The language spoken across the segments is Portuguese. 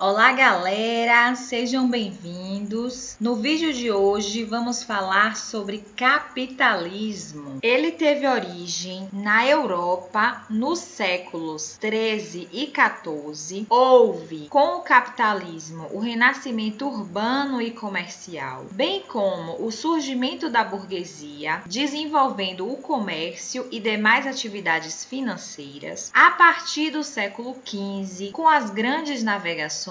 Olá, galera! Sejam bem-vindos. No vídeo de hoje vamos falar sobre capitalismo. Ele teve origem na Europa nos séculos 13 e 14. Houve, com o capitalismo, o renascimento urbano e comercial, bem como o surgimento da burguesia, desenvolvendo o comércio e demais atividades financeiras. A partir do século XV, com as grandes navegações,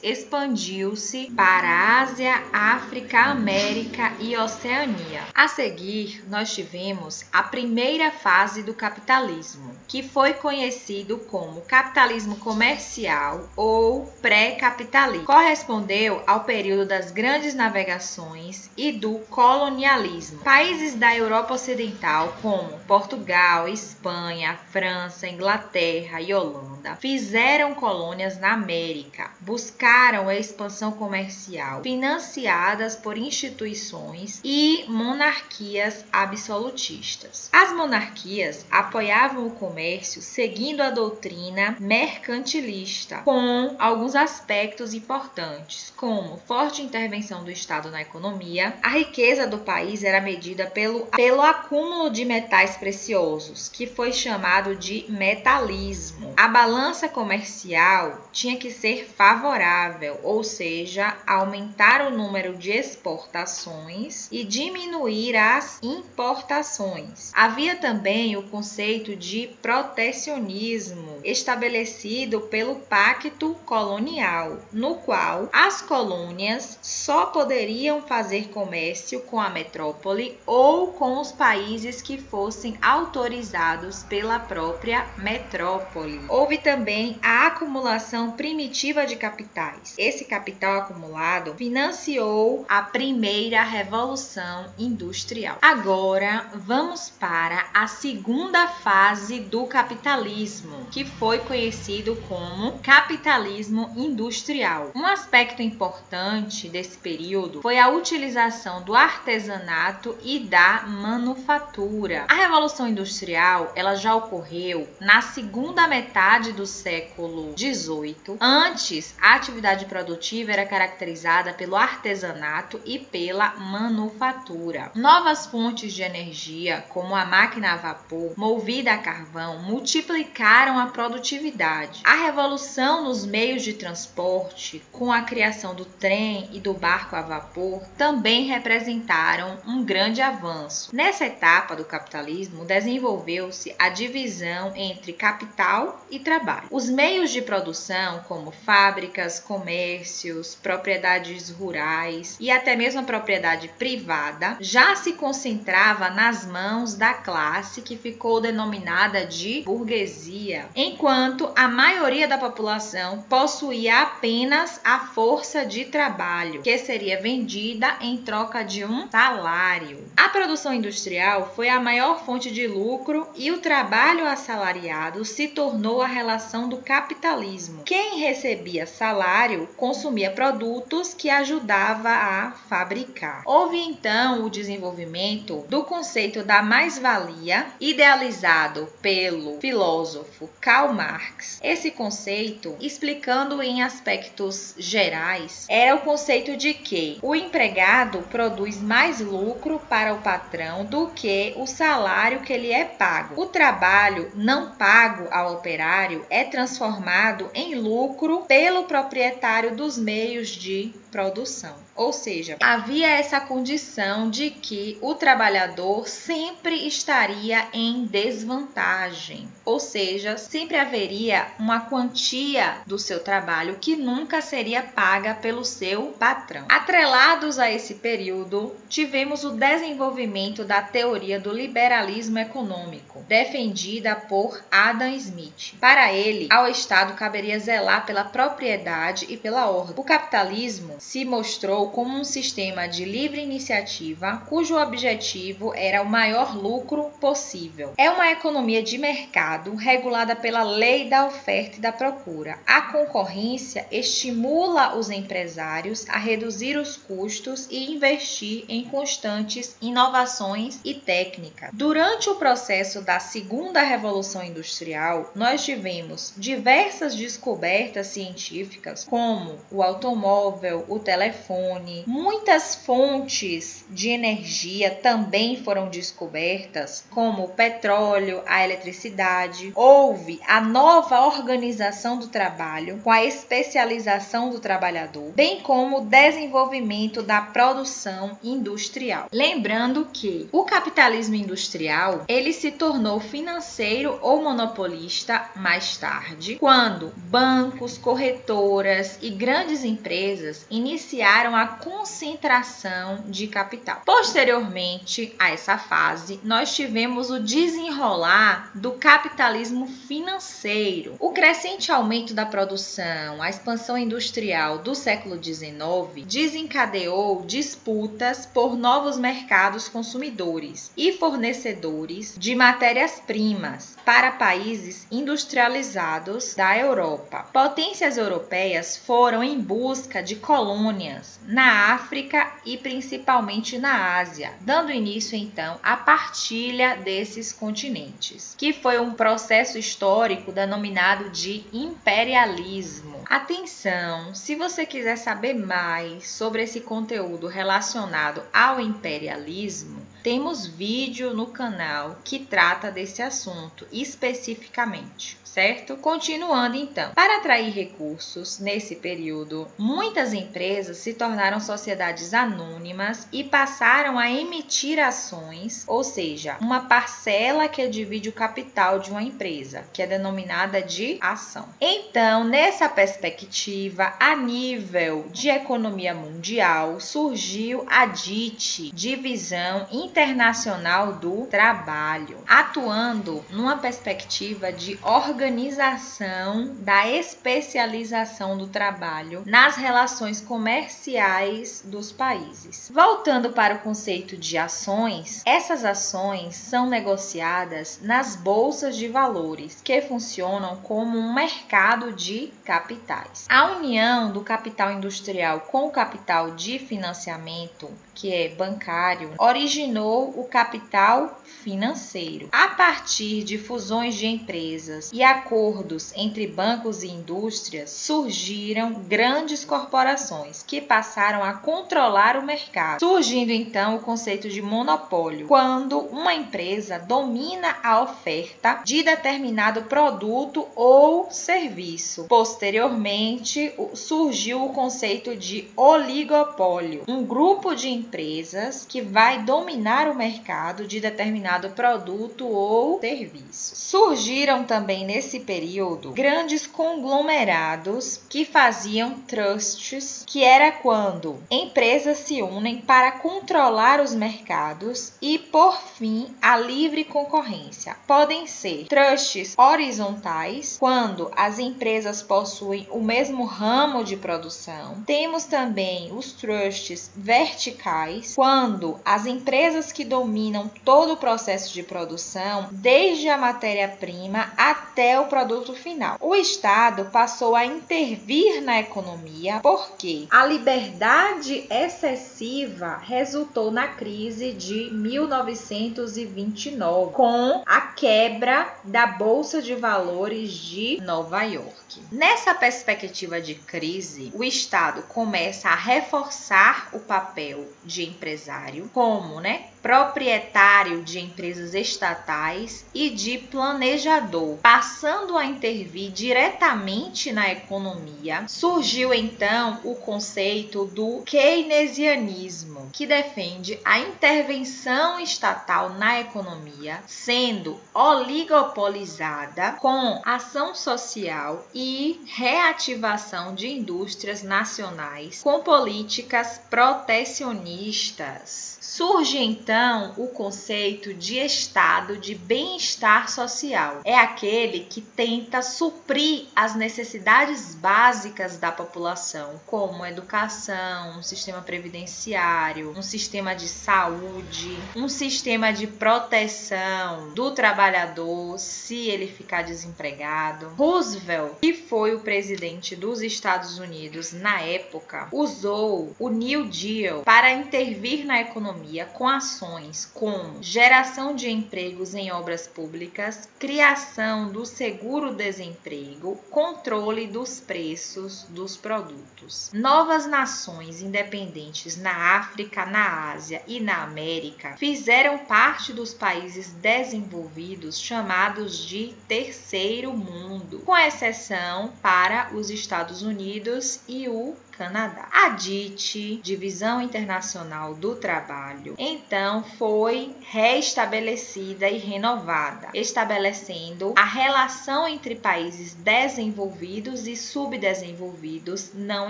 expandiu-se para a Ásia, África, América e Oceania. A seguir, nós tivemos a primeira fase do capitalismo, que foi conhecido como capitalismo comercial ou pré-capitalismo. Correspondeu ao período das grandes navegações e do colonialismo. Países da Europa Ocidental, como Portugal, Espanha, França, Inglaterra e Holanda, fizeram colônias na América, buscaram a expansão comercial, financiadas por instituições e monarquias absolutistas. As monarquias apoiavam o comércio seguindo a doutrina mercantilista, com alguns aspectos importantes, como forte intervenção do Estado na economia. A riqueza do país era medida pelo acúmulo de metais preciosos, que foi chamado de metalismo. A balança comercial tinha que ser favorável, ou seja, aumentar o número de exportações e diminuir as importações. Havia também o conceito de protecionismo, estabelecido pelo Pacto Colonial, no qual as colônias só poderiam fazer comércio com a metrópole ou com os países que fossem autorizados pela própria metrópole. Houve também a acumulação primitiva de capitais. Esse capital acumulado financiou a primeira revolução industrial. Agora, vamos para a segunda fase do capitalismo, que foi conhecido como capitalismo industrial. Um aspecto importante desse período foi a utilização do artesanato e da manufatura. A Revolução Industrial, ela já ocorreu na segunda metade do século XVIII. Antes, a atividade produtiva era caracterizada pelo artesanato e pela manufatura. Novas fontes de energia, como a máquina a vapor, movida a carvão, multiplicaram a produtividade. A revolução nos meios de transporte, com a criação do trem e do barco a vapor, também representaram um grande avanço. Nessa etapa do capitalismo, desenvolveu-se a divisão entre capital e trabalho. Os meios de produção, como fábricas, comércios, propriedades rurais e até mesmo a propriedade privada, já se concentrava nas mãos da classe que ficou denominada de burguesia, enquanto a maioria da população possuía apenas a força de trabalho, que seria vendida em troca de um salário. A produção industrial foi a maior fonte de lucro e o trabalho assalariado se tornou a relação do capitalismo. Quem recebia salário consumia produtos que ajudava a fabricar. Houve então o desenvolvimento do conceito da mais-valia, idealizado pelo filósofo Karl Marx. Esse conceito, explicando em aspectos gerais, era o conceito de que o empregado produz mais lucro para o patrão do que o salário que lhe é pago. O trabalho não pago ao operário é transformado em lucro pelo proprietário dos meios de produção. Ou seja, havia essa condição de que o trabalhador sempre estaria em desvantagem, ou seja, sempre haveria uma quantia do seu trabalho que nunca seria paga pelo seu patrão. Atrelados a esse período, tivemos o desenvolvimento da teoria do liberalismo econômico, defendida por Adam Smith. Para ele, ao Estado caberia zelar pela propriedade e pela ordem. O capitalismo se mostrou como um sistema de livre iniciativa, cujo objetivo era o maior lucro possível. É uma economia de mercado regulada pela lei da oferta e da procura. A concorrência estimula os empresários a reduzir os custos e investir em constantes inovações e técnicas. Durante o processo da Segunda Revolução Industrial, nós tivemos diversas descobertas científicas, como o automóvel, o telefone. Muitas fontes de energia também foram descobertas, como o petróleo, a eletricidade. Houve a nova organização do trabalho, com a especialização do trabalhador, bem como o desenvolvimento da produção industrial. Lembrando que o capitalismo industrial, ele se tornou financeiro ou monopolista mais tarde, quando bancos, corretoras e grandes empresas iniciaram a concentração de capital. Posteriormente a essa fase, nós tivemos o desenrolar do capitalismo financeiro. O crescente aumento da produção, a expansão industrial do século XIX desencadeou disputas por novos mercados consumidores e fornecedores de matérias-primas para países industrializados da Europa. Potências europeias foram em busca de colônias na África e principalmente na Ásia, dando início então à partilha desses continentes, que foi um processo histórico denominado de imperialismo. Atenção, se você quiser saber mais sobre esse conteúdo relacionado ao imperialismo, temos vídeo no canal que trata desse assunto especificamente, certo? Continuando então, para atrair recursos nesse período, muitas empresas se tornaram sociedades anônimas e passaram a emitir ações, ou seja, uma parcela que divide o capital de uma empresa, que é denominada de ação. Então, nessa perspectiva, a nível de economia mundial, surgiu a DIT, Divisão Internacional do Trabalho, atuando numa perspectiva de organização da especialização do trabalho nas relações comerciais dos países. Voltando para o conceito de ações, essas ações são negociadas nas bolsas de valores, que funcionam como um mercado de capitais. A união do capital industrial com o capital de financiamento, que é bancário, originou o capital financeiro. A partir de fusões de empresas e acordos entre bancos e indústrias, surgiram grandes corporações que passaram a controlar o mercado, surgindo então o conceito de monopólio, quando uma empresa domina a oferta de determinado produto ou serviço. Posteriormente, surgiu o conceito de oligopólio, um grupo de empresas que vai dominar o mercado de determinado produto ou serviço. Surgiram também nesse período grandes conglomerados que faziam trusts, que era quando empresas se unem para controlar os mercados e, por fim, a livre concorrência. Podem ser trusts horizontais, quando as empresas possuem o mesmo ramo de produção. Temos também os trusts verticais, quando as empresas que dominam todo o processo de produção, desde a matéria-prima até o produto final. O Estado passou a intervir na economia porque a liberdade excessiva resultou na crise de 1929, com a quebra da Bolsa de Valores de Nova York. Nessa perspectiva de crise, o Estado começa a reforçar o papel de empresário como, proprietário de empresas estatais e de planejador, passando a intervir diretamente na economia. Surgiu então o conceito do keynesianismo, que defende a intervenção estatal na economia, sendo oligopolizada com ação social e reativação de indústrias nacionais com políticas protecionistas. Surge então então o conceito de estado de bem-estar social. É aquele que tenta suprir as necessidades básicas da população, como educação, um sistema previdenciário, um sistema de saúde, um sistema de proteção do trabalhador se ele ficar desempregado. Roosevelt, que foi o presidente dos Estados Unidos na época, usou o New Deal para intervir na economia com ações como geração de empregos em obras públicas, criação do seguro-desemprego, controle dos preços dos produtos. Novas nações independentes na África, na Ásia e na América fizeram parte dos países desenvolvidos chamados de Terceiro Mundo, com exceção para os Estados Unidos e o Canadá. A DIT, Divisão Internacional do Trabalho, então foi restabelecida e renovada, estabelecendo a relação entre países desenvolvidos e subdesenvolvidos não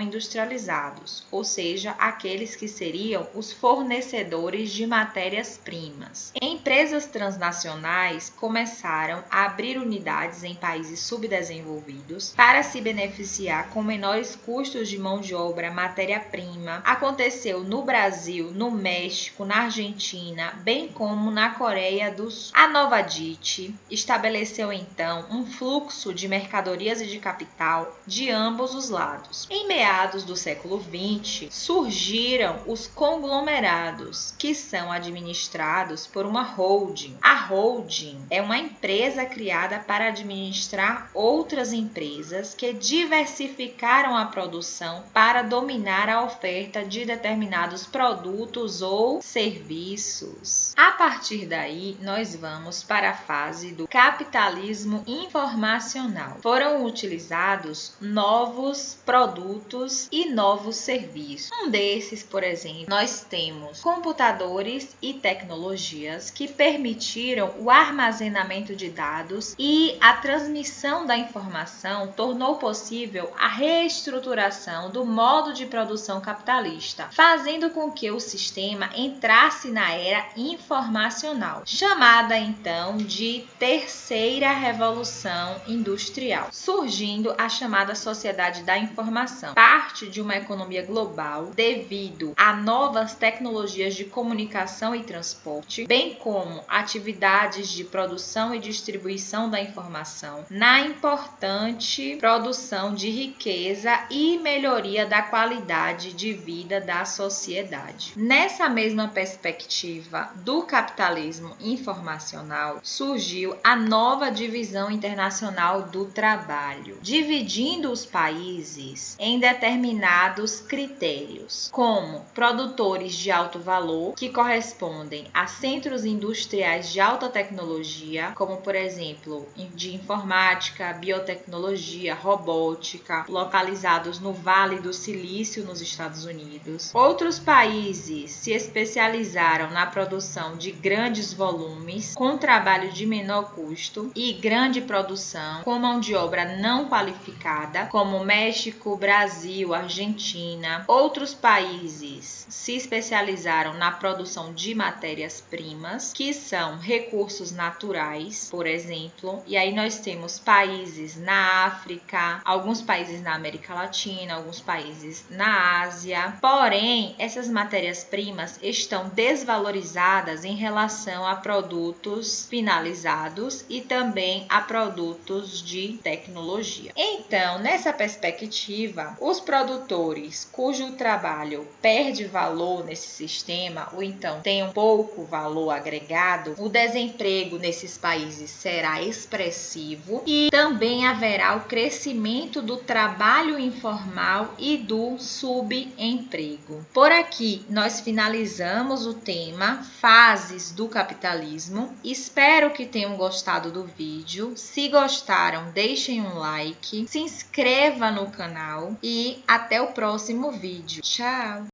industrializados, ou seja, aqueles que seriam os fornecedores de matérias-primas. Empresas transnacionais começaram a abrir unidades em países subdesenvolvidos para se beneficiar com menores custos de mão de obra, matéria-prima. Aconteceu no Brasil, no México, na Argentina, bem como na Coreia do Sul. A nova DIT estabeleceu então um fluxo de mercadorias e de capital de ambos os lados. Em meados do século XX, surgiram os conglomerados, que são administrados por uma holding. A holding é uma empresa criada para administrar outras empresas que diversificaram a produção para dominar a oferta de determinados produtos ou serviços. A partir daí, nós vamos para a fase do capitalismo informacional. Foram utilizados novos produtos e novos serviços. Um desses, por exemplo, nós temos computadores e tecnologias que permitiram o armazenamento de dados e a transmissão da informação tornou possível a reestruturação do modo de produção capitalista, fazendo com que o sistema entrasse na era informacional, chamada então de Terceira Revolução Industrial, surgindo a chamada Sociedade da Informação, parte de uma economia global devido a novas tecnologias de comunicação e transporte, bem como atividades de produção e distribuição da informação, na importante produção de riqueza e melhoria da qualidade de vida da sociedade. Nessa mesma perspectiva do capitalismo informacional, surgiu a nova divisão internacional do trabalho, dividindo os países em determinados critérios, como produtores de alto valor, que correspondem a centros industriais de alta tecnologia, como por exemplo, de informática, biotecnologia, robótica, localizados no Vale do Silício, nos Estados Unidos. Outros países se especializaram na produção de grandes volumes, com trabalho de menor custo e grande produção, com mão de obra não qualificada, como México, Brasil, Argentina. Outros países se especializaram na produção de matérias-primas, que são recursos naturais, por exemplo. E aí nós temos países na África, alguns países na América Latina, alguns países na Ásia. Porém, essas matérias-primas estão desvalorizadas em relação a produtos finalizados e também a produtos de tecnologia. Então, nessa perspectiva, os produtores cujo trabalho perde valor nesse sistema, ou então tem um pouco valor agregado, o desemprego nesses países será expressivo e também haverá o crescimento do trabalho informal e do subemprego. Por aqui, nós finalizamos o tema Fases do Capitalismo. Espero que tenham gostado do vídeo. Se gostaram, deixem um like, se inscreva no canal e até o próximo vídeo. Tchau!